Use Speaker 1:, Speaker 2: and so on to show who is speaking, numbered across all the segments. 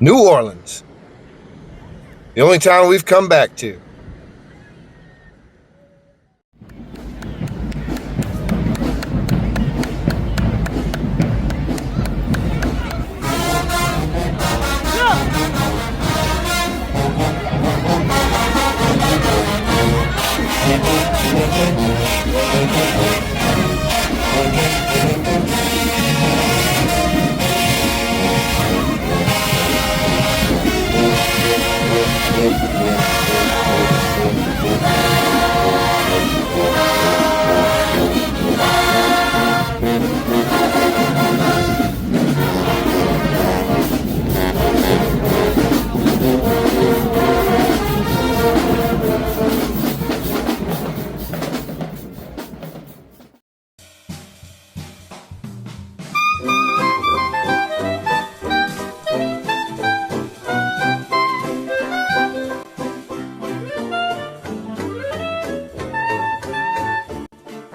Speaker 1: New Orleans, the only town we've come back to.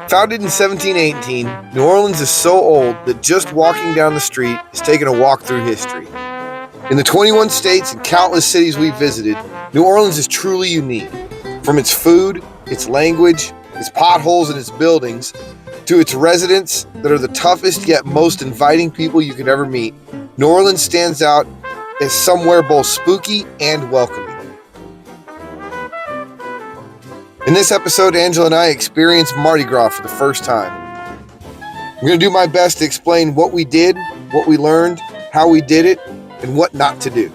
Speaker 1: Founded in 1718, New Orleans is so old that just walking down the street is taking a walk through history. In the 21 states and countless cities we've visited, New Orleans is truly unique. From its food, its language, its potholes and its buildings, to its residents that are the toughest yet most inviting people you could ever meet, New Orleans stands out as somewhere both spooky and welcoming. In this episode, Angela and I experienced Mardi Gras for the first time. I'm going to do my best to explain what we did, what we learned, how we did it, and what not to do.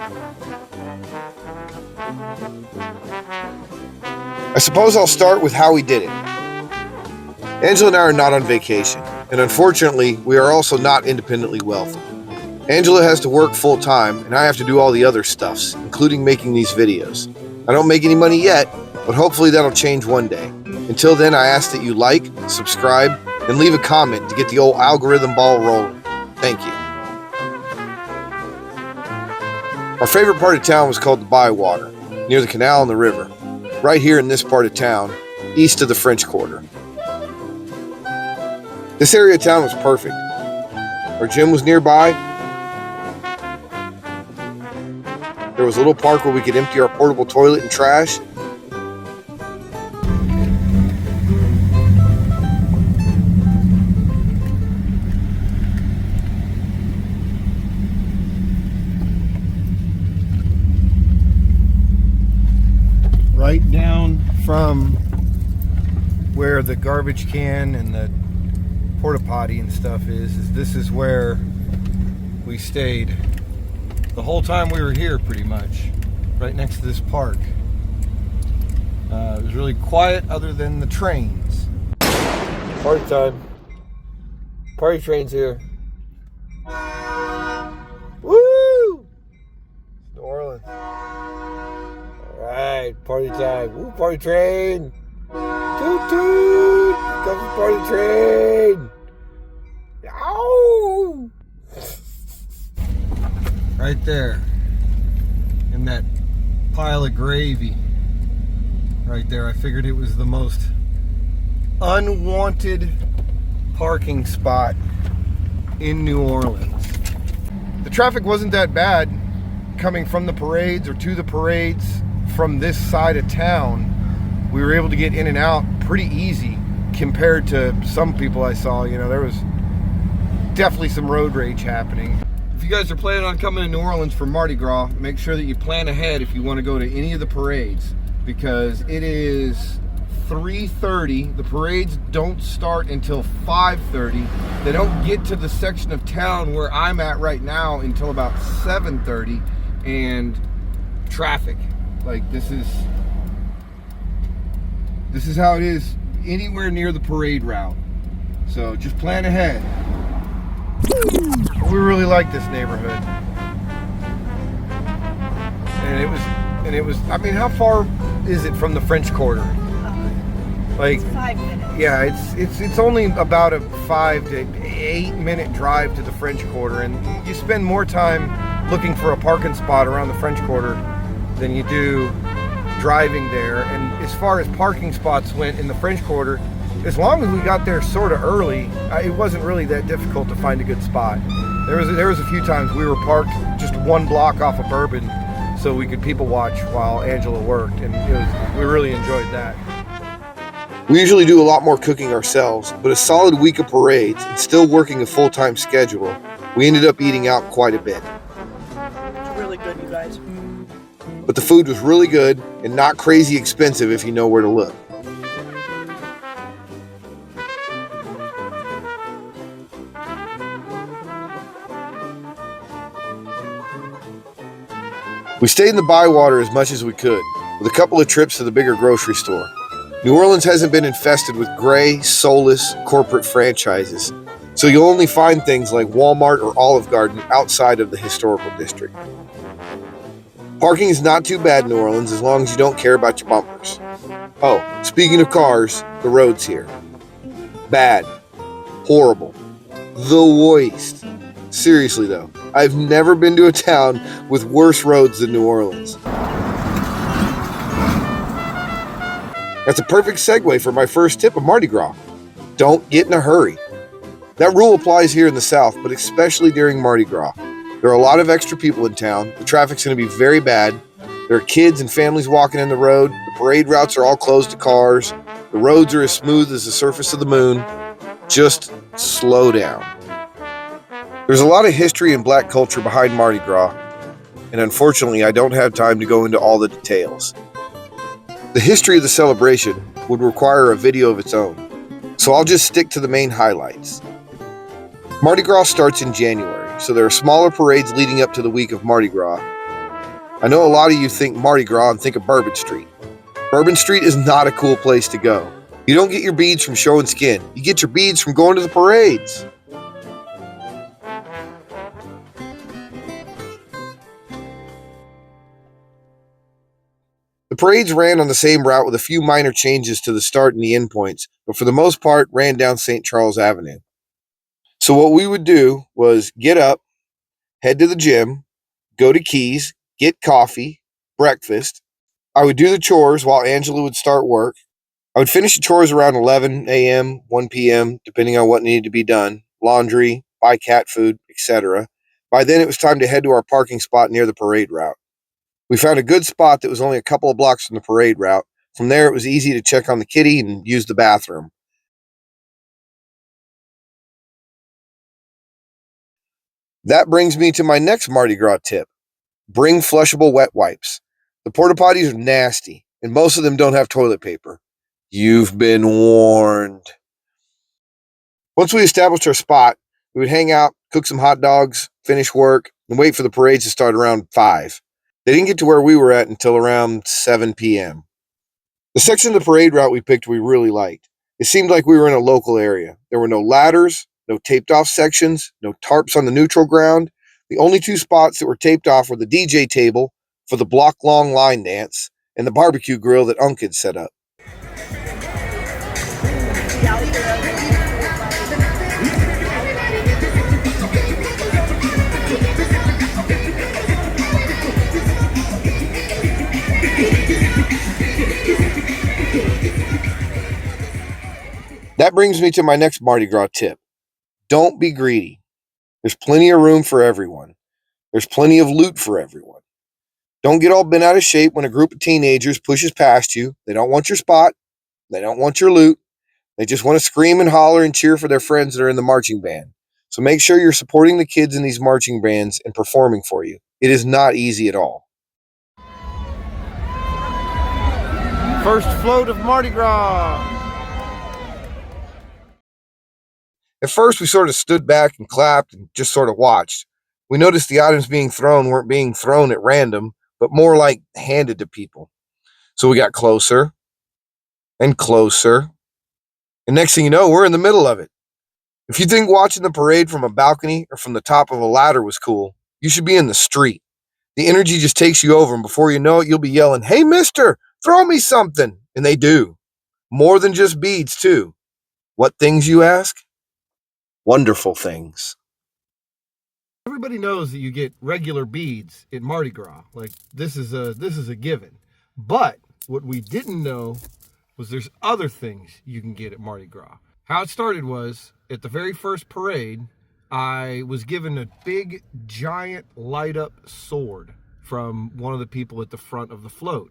Speaker 1: I suppose I'll start with how we did it. Angela and I are not on vacation, and unfortunately, we are also not independently wealthy. Angela has to work full time, and I have to do all the other stuffs, including making these videos. I don't make any money yet, but hopefully that'll change one day. Until then, I ask that you like, subscribe, and leave a comment to get the old algorithm ball rolling. Thank you. Our favorite part of town was called the Bywater, near the canal and the river, right here in this part of town, east of the French Quarter. This area of town was perfect. Our gym was nearby. There was a little park where we could empty our portable toilet and trash. Right down from where the garbage can and the porta potty and stuff is this is where we stayed the whole time we were here, pretty much, right next to this park. It was really quiet other than the trains. Party time. Party train's here. Woo! New Orleans. Alright, party time. Woo, party train! Toot toot! Here comes the party train! Ow! Right there. In that pile of gravy. Right there. I figured it was the most unwanted parking spot in New Orleans. The traffic wasn't that bad coming from the parades or to the parades from this side of town. We were able to get in and out pretty easy compared to some people I saw. You know, there was definitely some road rage happening. If you guys are planning on coming to New Orleans for Mardi Gras, make sure that you plan ahead if you want to go to any of the parades, because it is 3:30. The parades don't start until 5:30. They don't get to the section of town where I'm at right now until about 7:30, and traffic. Like, this is how it is anywhere near the parade route. So just plan ahead. We really like this neighborhood. And it was, I mean, how far is it from the French Quarter? Like,
Speaker 2: it's 5 minutes.
Speaker 1: Yeah, it's only about a 5 to 8 minute drive to the French Quarter, and you spend more time looking for a parking spot around the French Quarter than you do driving there. And as far as parking spots went in the French Quarter, as long as we got there sort of early, it wasn't really that difficult to find a good spot. There was a few times we were parked just one block off of Bourbon so we could people watch while Angela worked, and we really enjoyed that. We usually do a lot more cooking ourselves, but a solid week of parades and still working a full-time schedule, we ended up eating out quite a bit.
Speaker 2: It's really good, you guys.
Speaker 1: But the food was really good and not crazy expensive if you know where to look. We stayed in the Bywater as much as we could, with a couple of trips to the bigger grocery store. New Orleans hasn't been infested with gray, soulless corporate franchises, so you'll only find things like Walmart or Olive Garden outside of the historical district. Parking is not too bad in New Orleans as long as you don't care about your bumpers. Oh, speaking of cars, the roads here. Bad. Horrible. The worst. Seriously though, I've never been to a town with worse roads than New Orleans. That's a perfect segue for my first tip of Mardi Gras. Don't get in a hurry. That rule applies here in the South, but especially during Mardi Gras. There are a lot of extra people in town. The traffic's going to be very bad. There are kids and families walking in the road. The parade routes are all closed to cars. The roads are as smooth as the surface of the moon. Just slow down. There's a lot of history and black culture behind Mardi Gras, and unfortunately I don't have time to go into all the details. The history of the celebration would require a video of its own, so I'll just stick to the main highlights. Mardi Gras starts in January, so there are smaller parades leading up to the week of Mardi Gras. I know a lot of you think Mardi Gras and think of Bourbon Street. Bourbon Street is not a cool place to go. You don't get your beads from showing skin. You get your beads from going to the parades. The parades ran on the same route with a few minor changes to the start and the end points, but for the most part ran down St. Charles Avenue. So what we would do was get up, head to the gym, go to Keys, get coffee, breakfast. I would do the chores while Angela would start work. I would finish the chores around 11 a.m., 1 p.m., depending on what needed to be done, laundry, buy cat food, etc. By then it was time to head to our parking spot near the parade route. We found a good spot that was only a couple of blocks from the parade route. From there, it was easy to check on the kitty and use the bathroom. That brings me to my next Mardi Gras tip. Bring flushable wet wipes. The porta potties are nasty, and most of them don't have toilet paper. You've been warned. Once we established our spot, we would hang out, cook some hot dogs, finish work, and wait for the parades to start around 5. They didn't get to where we were at until around 7 p.m. The section of the parade route we picked we really liked. It seemed like we were in a local area. There were no ladders, no taped off sections, no tarps on the neutral ground. The only 2 spots that were taped off were the DJ table for the block-long line dance and the barbecue grill that Unc had set up. That brings me to my next Mardi Gras tip. Don't be greedy. There's plenty of room for everyone. There's plenty of loot for everyone. Don't get all bent out of shape when a group of teenagers pushes past you. They don't want your spot. They don't want your loot. They just want to scream and holler and cheer for their friends that are in the marching band. So make sure you're supporting the kids in these marching bands and performing for you. It is not easy at all. First float of Mardi Gras. At first, we sort of stood back and clapped and just sort of watched. We noticed the items being thrown weren't being thrown at random, but more like handed to people. So we got closer and closer. And next thing you know, we're in the middle of it. If you think watching the parade from a balcony or from the top of a ladder was cool, you should be in the street. The energy just takes you over, and before you know it, you'll be yelling, "Hey, mister, throw me something." And they do. More than just beads, too. What things, you ask? Wonderful things. Everybody knows that you get regular beads at Mardi Gras. Like this is a given. But what we didn't know was there's other things you can get at Mardi Gras. How it started was at the very first parade, I was given a big, giant light-up sword from one of the people at the front of the float.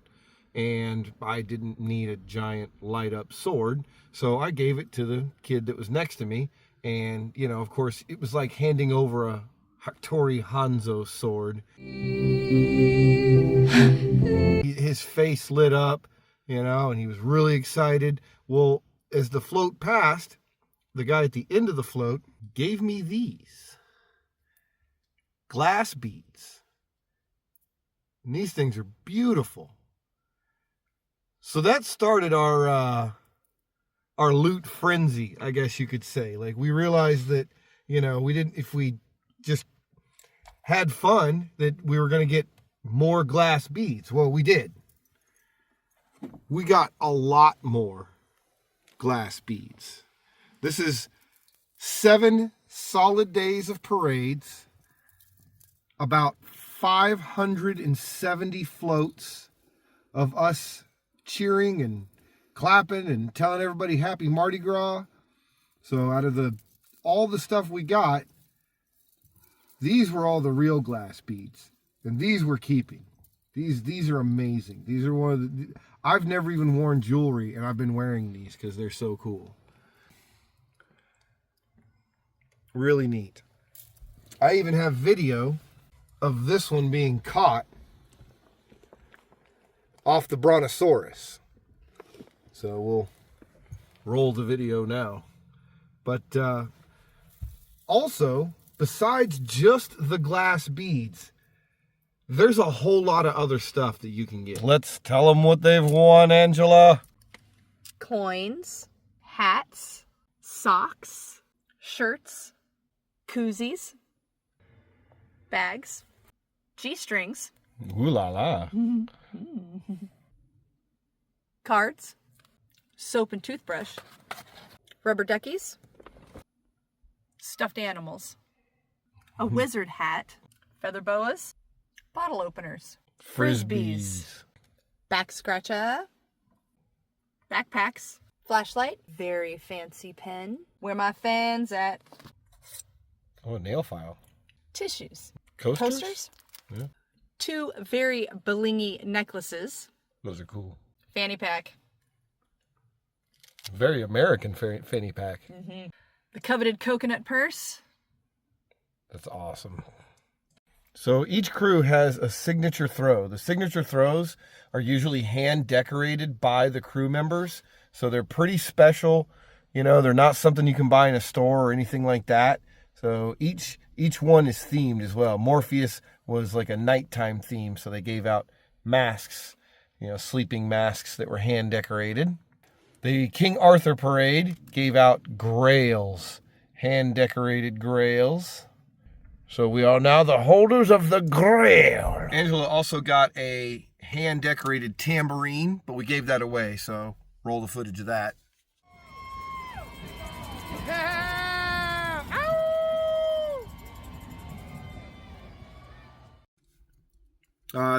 Speaker 1: And I didn't need a giant light-up sword, so I gave it to the kid that was next to me. And, you know, of course, it was like handing over a Hattori Hanzo sword. His face lit up, you know, and he was really excited. Well, as the float passed, the guy at the end of the float gave me these glass beads. And these things are beautiful. So that started our loot frenzy, I guess you could say. Like, we realized that, you know, if we just had fun, that we were going to get more glass beads. Well, we did. We got a lot more glass beads. This is 7 solid days of parades, about 570 floats of us cheering and clapping and telling everybody happy Mardi Gras. So out of all the stuff we got, these were all the real glass beads, and these we're keeping. These are amazing. These are one of the, I've never even worn jewelry, and I've been wearing these because they're so cool. Really neat. I even have video of this one being caught off the Brontosaurus. So we'll roll the video now. But also, besides just the glass beads, there's a whole lot of other stuff that you can get. Let's tell them what they've won, Angela.
Speaker 3: Coins, hats, socks, shirts, koozies, bags, G-strings.
Speaker 1: Ooh la la.
Speaker 3: Cards, soap and toothbrush, rubber duckies, stuffed animals, a wizard hat, feather boas, bottle openers, frisbees, back scratcher, backpacks, flashlight, very fancy pen, where my fans at,
Speaker 1: Oh, a nail file.
Speaker 3: tissues,
Speaker 1: Coasters? Yeah.
Speaker 3: 2 very blingy necklaces,
Speaker 1: Those are cool.
Speaker 3: fanny pack,
Speaker 1: Very American fanny pack.
Speaker 3: the coveted coconut purse.
Speaker 1: That's awesome. So each crew has a signature throw. The signature throws are usually hand decorated by the crew members. So they're pretty special. You know, they're not something you can buy in a store or anything like that. So each one is themed as well. Morpheus was like a nighttime theme. So they gave out masks, you know, sleeping masks that were hand decorated. The King Arthur Parade gave out grails, hand decorated grails. So we are now the holders of the grail. Angela also got a hand-decorated tambourine, but we gave that away, so roll the footage of that.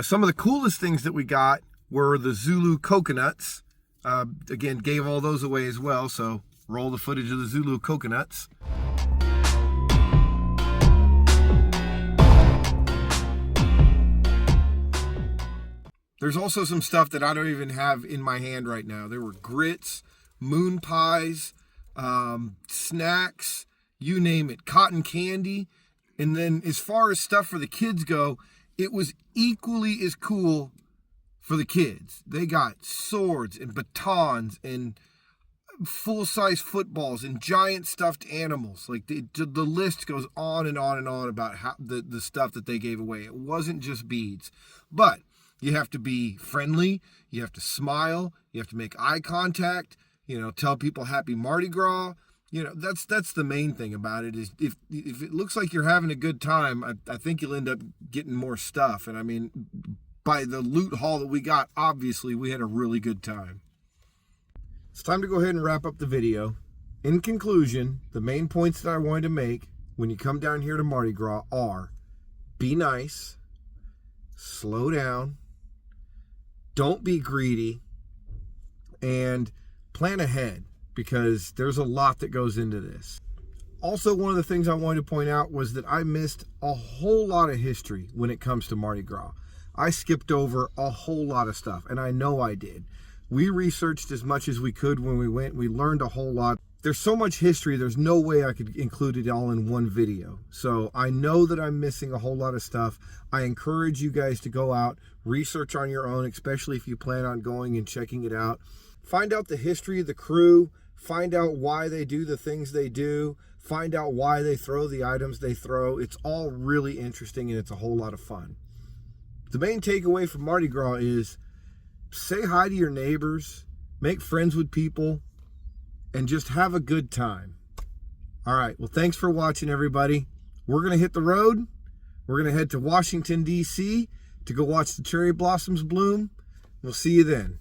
Speaker 1: Some of the coolest things that we got were the Zulu coconuts. Again, gave all those away as well, so roll the footage of the Zulu coconuts. There's also some stuff that I don't even have in my hand right now. There were grits, moon pies, snacks, you name it, cotton candy. And then as far as stuff for the kids go, it was equally as cool for the kids. They got swords and batons and full-size footballs and giant stuffed animals. Like the list goes on and on and on about how the stuff that they gave away. It wasn't just beads. But you have to be friendly, you have to smile, you have to make eye contact, you know, tell people happy Mardi Gras. You know, that's the main thing about it, is if it looks like you're having a good time, I think you'll end up getting more stuff. And I mean, by the loot haul that we got, obviously we had a really good time. It's time to go ahead and wrap up the video. In conclusion, the main points that I wanted to make when you come down here to Mardi Gras are: be nice, slow down, don't be greedy, and plan ahead, because there's a lot that goes into this. Also, one of the things I wanted to point out was that I missed a whole lot of history when it comes to Mardi Gras. I skipped over a whole lot of stuff, and I know I did. We researched as much as we could when we went. We learned a whole lot. There's so much history, there's no way I could include it all in one video. So I know that I'm missing a whole lot of stuff. I encourage you guys to go out, research on your own, especially if you plan on going and checking it out. Find out the history of the crew, find out why they do the things they do, find out why they throw the items they throw. It's all really interesting and it's a whole lot of fun. The main takeaway from Mardi Gras is say hi to your neighbors, make friends with people, and just have a good time. All right, well, thanks for watching, everybody. We're going to hit the road. We're going to head to Washington, D.C. to go watch the cherry blossoms bloom. We'll see you then.